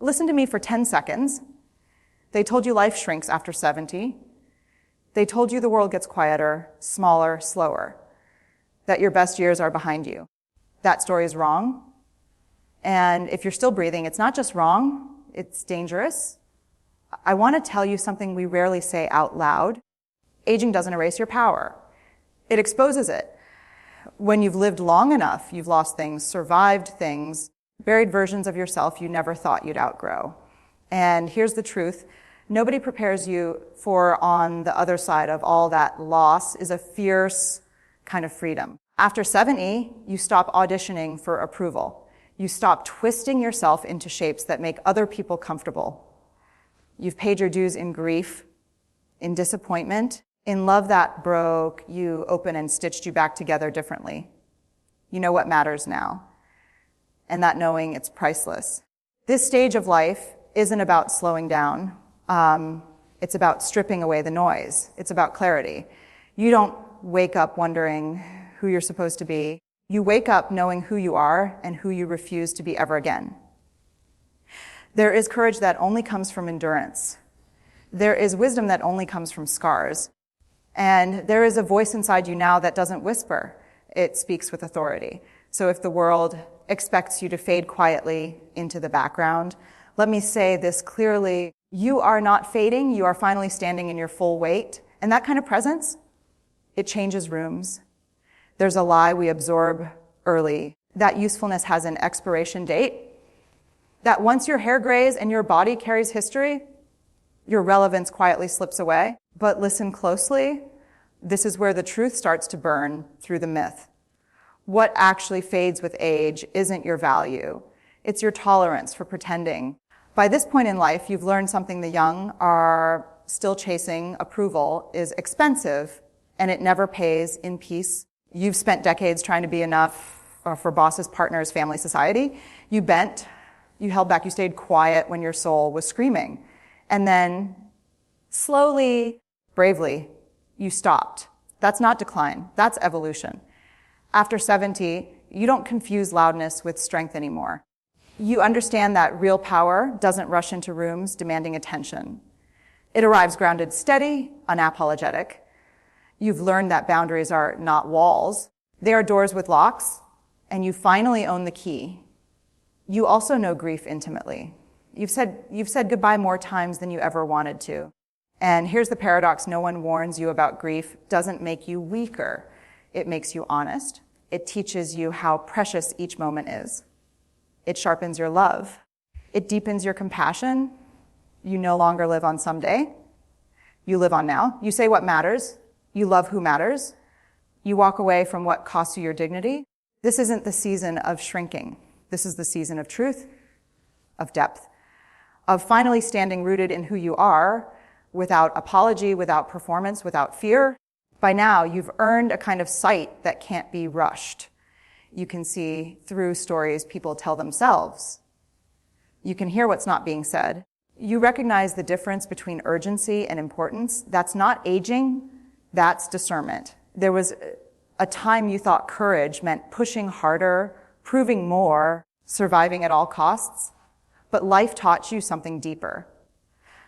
Listen to me for 10 seconds. They told you life shrinks after 70. They told you the world gets quieter, smaller, slower, that your best years are behind you. That story is wrong. And if you're still breathing, it's not just wrong, it's dangerous. I want to tell you something we rarely say out loud. Aging doesn't erase your power. It exposes it. When you've lived long enough, you've lost things, survived things, buried versions of yourself you never thought you'd outgrow. And here's the truth. Nobody prepares you for on the other side of all that loss is a fierce kind of freedom. After 70, you stop auditioning for approval. You stop twisting yourself into shapes that make other people comfortable. You've paid your dues in grief, in disappointment, in love that broke you open and stitched you back together differently. You know what matters now. And that knowing, it's priceless. This stage of life isn't about slowing down. It's about stripping away the noise. It's about clarity. You don't wake up wondering who you're supposed to be. You wake up knowing who you are and who you refuse to be ever again. There is courage that only comes from endurance. There is wisdom that only comes from scars. And there is a voice inside you now that doesn't whisper. It speaks with authority. So if the world expects you to fade quietly into the background, let me say this clearly. You are not fading. You are finally standing in your full weight. And that kind of presence, it changes rooms. There's a lie we absorb early. That usefulness has an expiration date. That once your hair grays and your body carries history, your relevance quietly slips away. But listen closely. This is where the truth starts to burn through the myth. What actually fades with age isn't your value. It's your tolerance for pretending. By this point in life, you've learned something the young are still chasing. Approval is expensive, and it never pays in peace. You've spent decades trying to be enough for bosses, partners, family, society. You bent, you held back, you stayed quiet when your soul was screaming. And then slowly, bravely, you stopped. That's not decline, that's evolution. After 70, you don't confuse loudness with strength anymore. You understand that real power doesn't rush into rooms demanding attention. It arrives grounded, steady, unapologetic. You've learned that boundaries are not walls. They are doors with locks, and you finally own the key. You also know grief intimately. You've said goodbye more times than you ever wanted to. And here's the paradox. No one warns you about grief. Doesn't make you weaker. It makes you honest. It teaches you how precious each moment is. It sharpens your love. It deepens your compassion. You no longer live on someday. You live on now. You say what matters. You love who matters. You walk away from what costs you your dignity. This isn't the season of shrinking. This is the season of truth, of depth, of finally standing rooted in who you are without apology, without performance, without fear. By now, you've earned a kind of sight that can't be rushed. You can see through stories people tell themselves. You can hear what's not being said. You recognize the difference between urgency and importance. That's not aging, that's discernment. There was a time you thought courage meant pushing harder, proving more, surviving at all costs. But life taught you something deeper.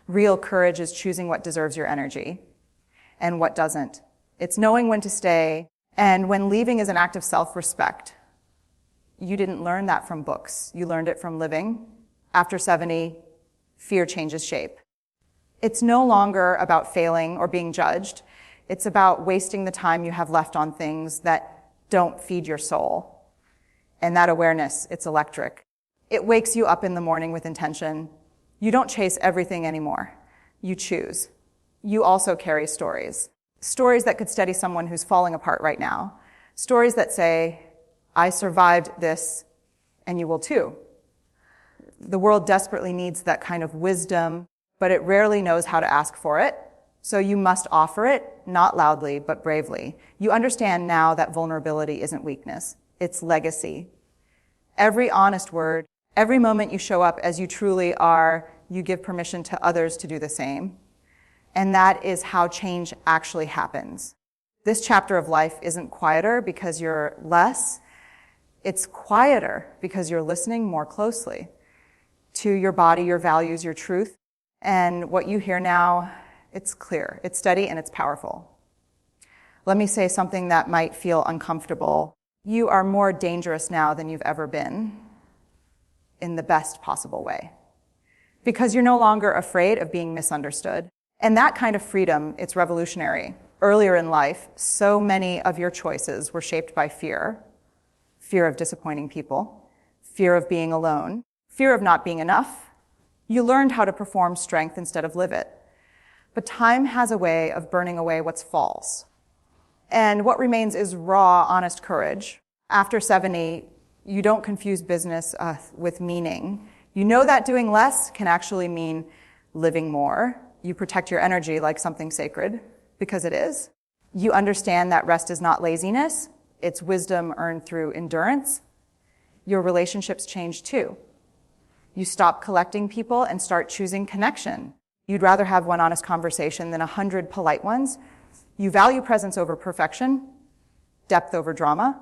Real courage is choosing what deserves your energy and what doesn't. It's knowing when to stay, and when leaving is an act of self-respect. You didn't learn that from books. You learned it from living. After 70, fear changes shape. It's no longer about failing or being judged. It's about wasting the time you have left on things that don't feed your soul. And that awareness, it's electric. It wakes you up in the morning with intention. You don't chase everything anymore. You choose. You also carry stories. Stories that could steady someone who's falling apart right now. Stories that say, I survived this, and you will too. The world desperately needs that kind of wisdom, but it rarely knows how to ask for it. So you must offer it, not loudly, but bravely. You understand now that vulnerability isn't weakness. It's legacy. Every honest word, every moment you show up as you truly are, you give permission to others to do the same. And that is how change actually happens. This chapter of life isn't quieter because you're less. It's quieter because you're listening more closely. to your body, your values, your truth. And what you hear now, it's clear, it's steady, and it's powerful. Let me say something that might feel uncomfortable. You are more dangerous now than you've ever been, in the best possible way, because you're no longer afraid of being misunderstood. And that kind of freedom, it's revolutionary. Earlier in life, so many of your choices were shaped by fear. Fear of disappointing people, fear of being alone, fear of not being enough. You learned how to perform strength instead of live it. But time has a way of burning away what's false. And what remains is raw, honest courage. After 70, you don't confuse business with meaning. You know that doing less can actually mean living more. You protect your energy like something sacred, because it is. You understand that rest is not laziness. It's wisdom earned through endurance. Your relationships change too. You stop collecting people and start choosing connection. You'd rather have one honest conversation than 100 polite ones. You value presence over perfection, depth over drama,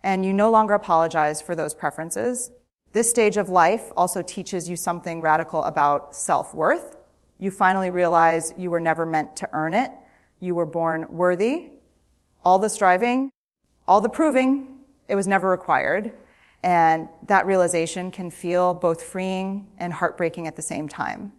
and you no longer apologize for those preferences. This stage of life also teaches you something radical about self-worth. You finally realize you were never meant to earn it. You were born worthy. All the striving, all the proving, it was never required. And that realization can feel both freeing and heartbreaking at the same time.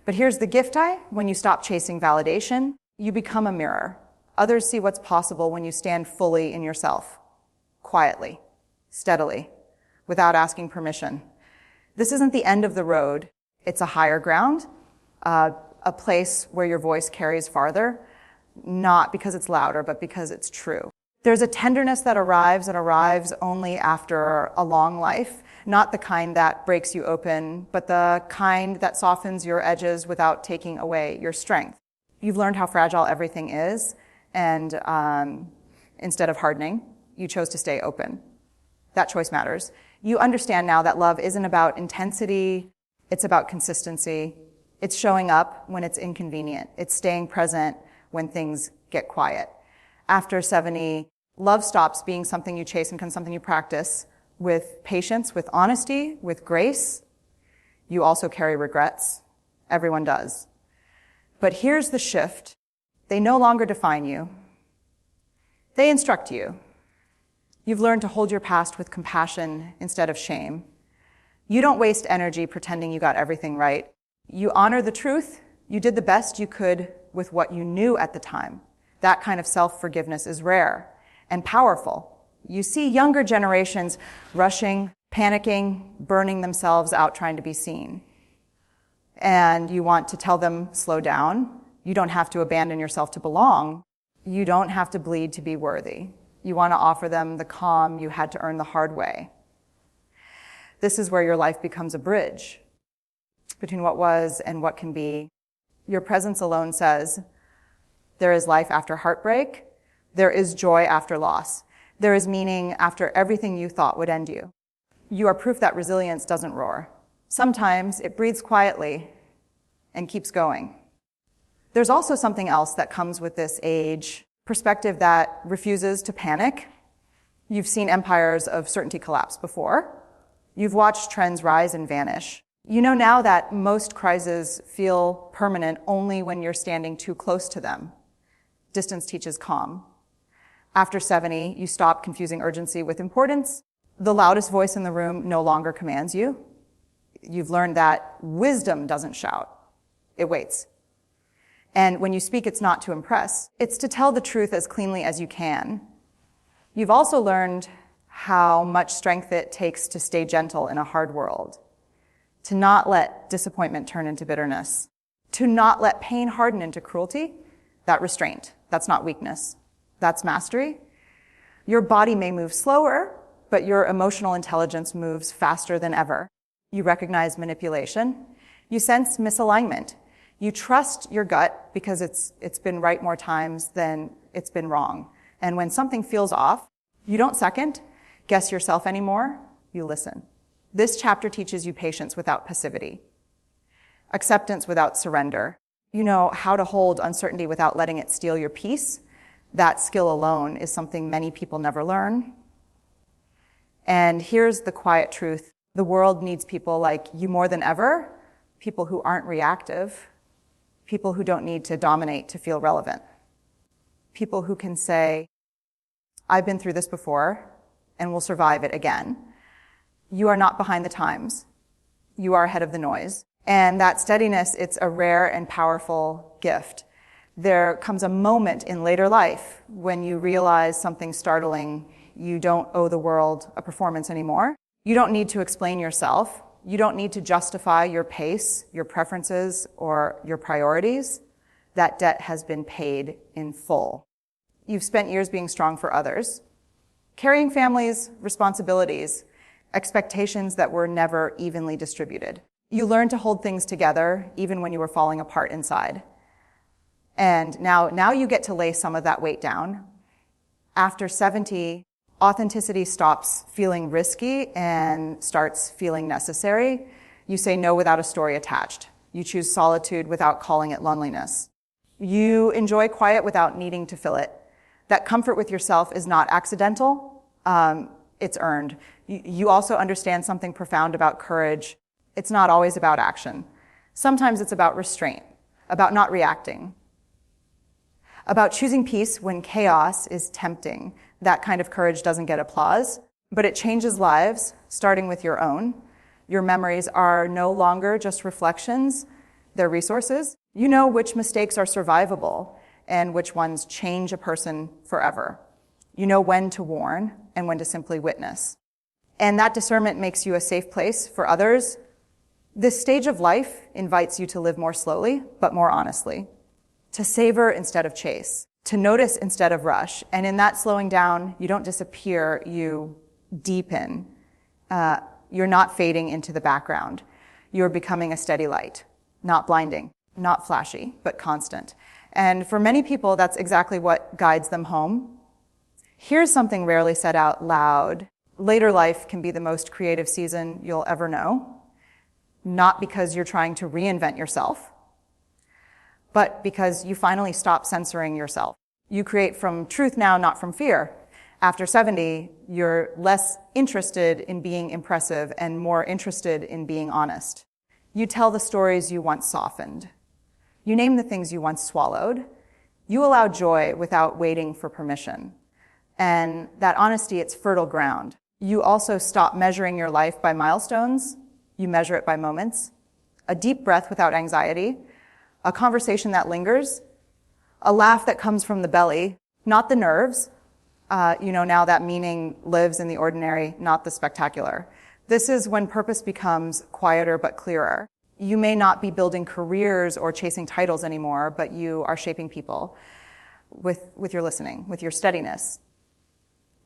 But here's the gift when you stop chasing validation, you become a mirror. Others see what's possible when you stand fully in yourself, quietly, steadily, without asking permission. This isn't the end of the road. It's a higher ground, a place where your voice carries farther, not because it's louder, but because it's true. There's a tenderness that arrives only after a long life, not the kind that breaks you open, but the kind that softens your edges without taking away your strength. You've learned how fragile everything is, and instead of hardening, you chose to stay open. That choice matters. You understand now that love isn't about intensity, it's about consistency. It's showing up when it's inconvenient. It's staying present when things get quiet. After 70, love stops being something you chase and becomes something you practice with patience, with honesty, with grace. You also carry regrets. Everyone does. But here's the shift. They no longer define you. They instruct you. You've learned to hold your past with compassion instead of shame. You don't waste energy pretending you got everything right. You honor the truth. You did the best you could with what you knew at the time. That kind of self-forgiveness is rare and powerful. You see younger generations rushing, panicking, burning themselves out trying to be seen. And you want to tell them, slow down. You don't have to abandon yourself to belong. You don't have to bleed to be worthy. You want to offer them the calm you had to earn the hard way. This is where your life becomes a bridge between what was and what can be. Your presence alone says, there is life after heartbreak. There is joy after loss. There is meaning after everything you thought would end you. You are proof that resilience doesn't roar. Sometimes it breathes quietly and keeps going. There's also something else that comes with this age, perspective that refuses to panic. You've seen empires of certainty collapse before. You've watched trends rise and vanish. You know now that most crises feel permanent only when you're standing too close to them. Distance teaches calm. After 70, you stop confusing urgency with importance. The loudest voice in the room no longer commands you. You've learned that wisdom doesn't shout. It waits. And when you speak, it's not to impress. It's to tell the truth as cleanly as you can. You've also learned how much strength it takes to stay gentle in a hard world. To not let disappointment turn into bitterness. To not let pain harden into cruelty. That restraint. That's not weakness. That's mastery. Your body may move slower, but your emotional intelligence moves faster than ever. You recognize manipulation. You sense misalignment. You trust your gut because it's been right more times than it's been wrong. And when something feels off, you don't second, guess yourself anymore. You listen. This chapter teaches you patience without passivity, acceptance without surrender. You know how to hold uncertainty without letting it steal your peace. That skill alone is something many people never learn. And here's the quiet truth. The world needs people like you more than ever, people who aren't reactive, people who don't need to dominate to feel relevant, people who can say, I've been through this before and will survive it again. You are not behind the times. You are ahead of the noise. And that steadiness, it's a rare and powerful gift. There comes a moment in later life when you realize something startling. You don't owe the world a performance anymore. You don't need to explain yourself. You don't need to justify your pace, your preferences, or your priorities. That debt has been paid in full. You've spent years being strong for others, carrying families, responsibilities, expectations that were never evenly distributed. You learned to hold things together even when you were falling apart inside. And now you get to lay some of that weight down. After 70, authenticity stops feeling risky and starts feeling necessary. You say no without a story attached. You choose solitude without calling it loneliness. You enjoy quiet without needing to fill it. That comfort with yourself is not accidental. It's earned. You also understand something profound about courage. It's not always about action. Sometimes it's about restraint, about not reacting, about choosing peace when chaos is tempting. That kind of courage doesn't get applause, but it changes lives, starting with your own. Your memories are no longer just reflections, they're resources. You know which mistakes are survivable and which ones change a person forever. You know when to warn and when to simply witness. And that discernment makes you a safe place for others. This stage of life invites you to live more slowly, but more honestly, to savor instead of chase, to notice instead of rush. And in that slowing down, you don't disappear, you deepen. You're not fading into the background. You're becoming a steady light, not blinding, not flashy, but constant. And for many people, that's exactly what guides them home. Here's something rarely said out loud. Later life can be the most creative season you'll ever know, not because you're trying to reinvent yourself, but because you finally stop censoring yourself. You create from truth now, not from fear. After 70, you're less interested in being impressive and more interested in being honest. You tell the stories you once softened. You name the things you once swallowed. You allow joy without waiting for permission. And that honesty, it's fertile ground. You also stop measuring your life by milestones. You measure it by moments. A deep breath without anxiety. A conversation that lingers. A laugh that comes from the belly, not the nerves. Now that meaning lives in the ordinary, not the spectacular. This is when purpose becomes quieter but clearer. You may not be building careers or chasing titles anymore, but you are shaping people with your listening, with your steadiness,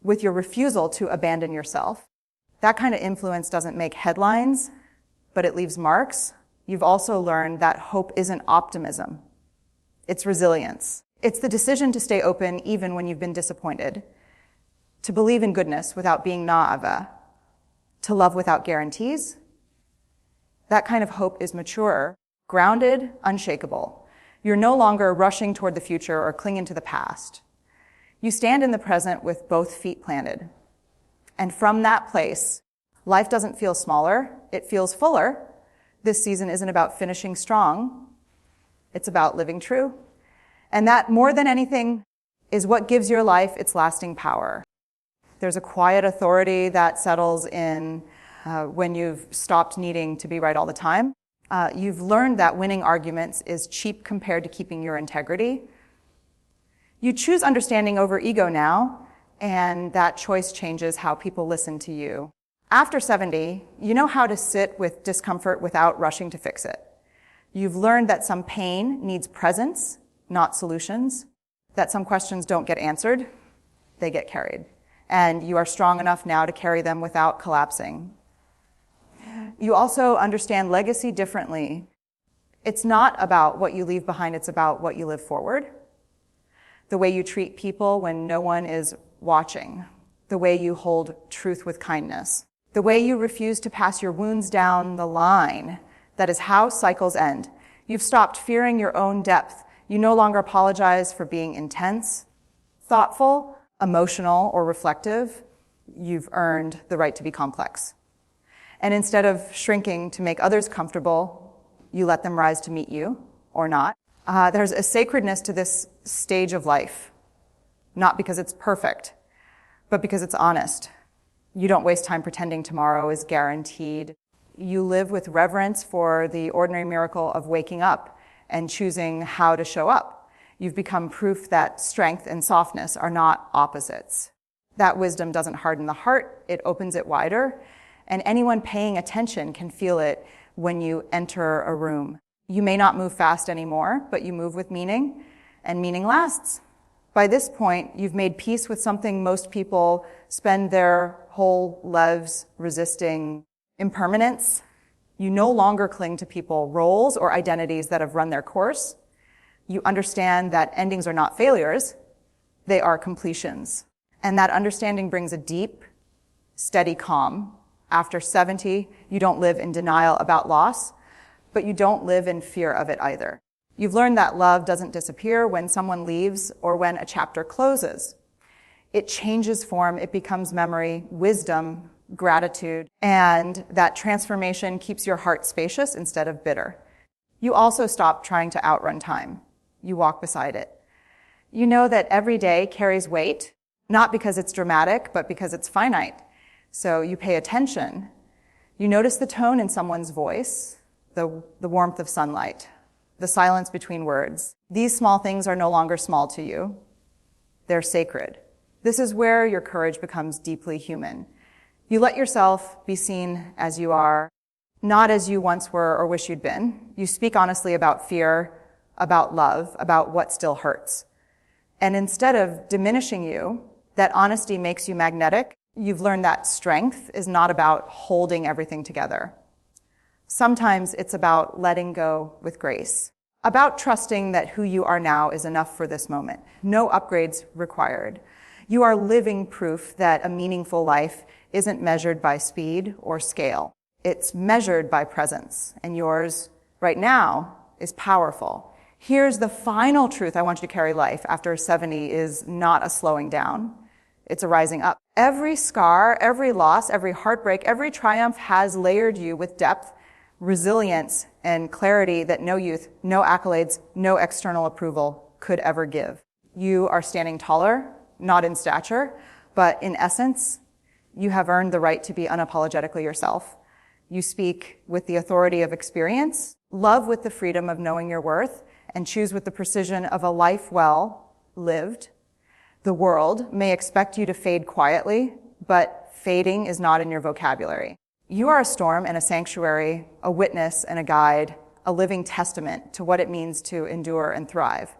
with your refusal to abandon yourself. That kind of influence doesn't make headlines, but it leaves marks. You've also learned that hope isn't optimism. It's resilience. It's the decision to stay open even when you've been disappointed, to believe in goodness without being naive, to love without guarantees. That kind of hope is mature, grounded, unshakable. You're no longer rushing toward the future or clinging to the past. You stand in the present with both feet planted. And from that place, life doesn't feel smaller, it feels fuller. This season isn't about finishing strong, it's about living true. And that, more than anything, is what gives your life its lasting power. There's a quiet authority that settles in when you've stopped needing to be right all the time. You've learned that winning arguments is cheap compared to keeping your integrity. You choose understanding over ego now, and that choice changes how people listen to you. After 70, you know how to sit with discomfort without rushing to fix it. You've learned that some pain needs presence, not solutions, that some questions don't get answered, they get carried. And you are strong enough now to carry them without collapsing. You also understand legacy differently. It's not about what you leave behind, it's about what you live forward. The way you treat people when no one is watching. The way you hold truth with kindness. The way you refuse to pass your wounds down the line. That is how cycles end. You've stopped fearing your own depth. You no longer apologize for being intense, thoughtful, emotional, or reflective. You've earned the right to be complex. And instead of shrinking to make others comfortable, you let them rise to meet you, or not. There's a sacredness to this stage of life, not because it's perfect, but because it's honest. You don't waste time pretending tomorrow is guaranteed. You live with reverence for the ordinary miracle of waking up and choosing how to show up. You've become proof that strength and softness are not opposites. That wisdom doesn't harden the heart, it opens it wider, and anyone paying attention can feel it when you enter a room. You may not move fast anymore, but you move with meaning, and meaning lasts. By this point, you've made peace with something most people spend their whole lives resisting: impermanence. You no longer cling to people, roles, or identities that have run their course. You understand that endings are not failures, they are completions. And that understanding brings a deep, steady calm. After 70, you don't live in denial about loss, but you don't live in fear of it either. You've learned that love doesn't disappear when someone leaves or when a chapter closes. It changes form, it becomes memory, wisdom, gratitude, and that transformation keeps your heart spacious instead of bitter. You also stop trying to outrun time. You walk beside it. You know that every day carries weight, not because it's dramatic, but because it's finite. So you pay attention. You notice the tone in someone's voice, the warmth of sunlight, the silence between words. These small things are no longer small to you. They're sacred. This is where your courage becomes deeply human. You let yourself be seen as you are, not as you once were or wish you'd been. You speak honestly about fear, about love, about what still hurts. And instead of diminishing you, that honesty makes you magnetic. You've learned that strength is not about holding everything together. Sometimes it's about letting go with grace, about trusting that who you are now is enough for this moment. No upgrades required. You are living proof that a meaningful life isn't measured by speed or scale. It's measured by presence, and yours right now is powerful. Here's the final truth I want you to carry life after 70 is not a slowing down. It's a rising up. Every scar, every loss, every heartbreak, every triumph has layered you with depth, resilience, and clarity that no youth, no accolades, no external approval could ever give. You are standing taller, not in stature, but in essence. You have earned the right to be unapologetically yourself. You speak with the authority of experience, love with the freedom of knowing your worth, and choose with the precision of a life well lived. The world may expect you to fade quietly, but fading is not in your vocabulary. You are a storm and a sanctuary, a witness and a guide, a living testament to what it means to endure and thrive.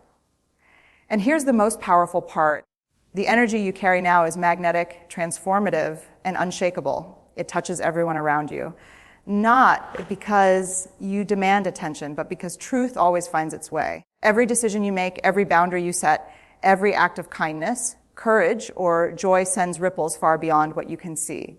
And here's the most powerful part. The energy you carry now is magnetic, transformative, and unshakable. It touches everyone around you. Not because you demand attention, but because truth always finds its way. Every decision you make, every boundary you set, every act of kindness, courage, or joy sends ripples far beyond what you can see.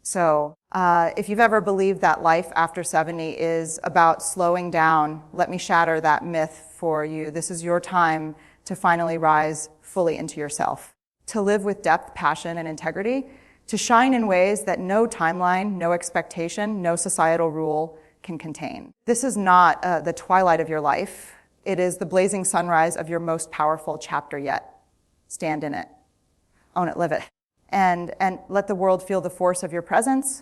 So, if you've ever believed that life after 70 is about slowing down, let me shatter that myth for you. This is your time to finally rise fully into yourself, to live with depth, passion, and integrity, to shine in ways that no timeline, no expectation, no societal rule can contain. This is not the twilight of your life. It is the blazing sunrise of your most powerful chapter yet. Stand in it. Own it, live it. And let the world feel the force of your presence,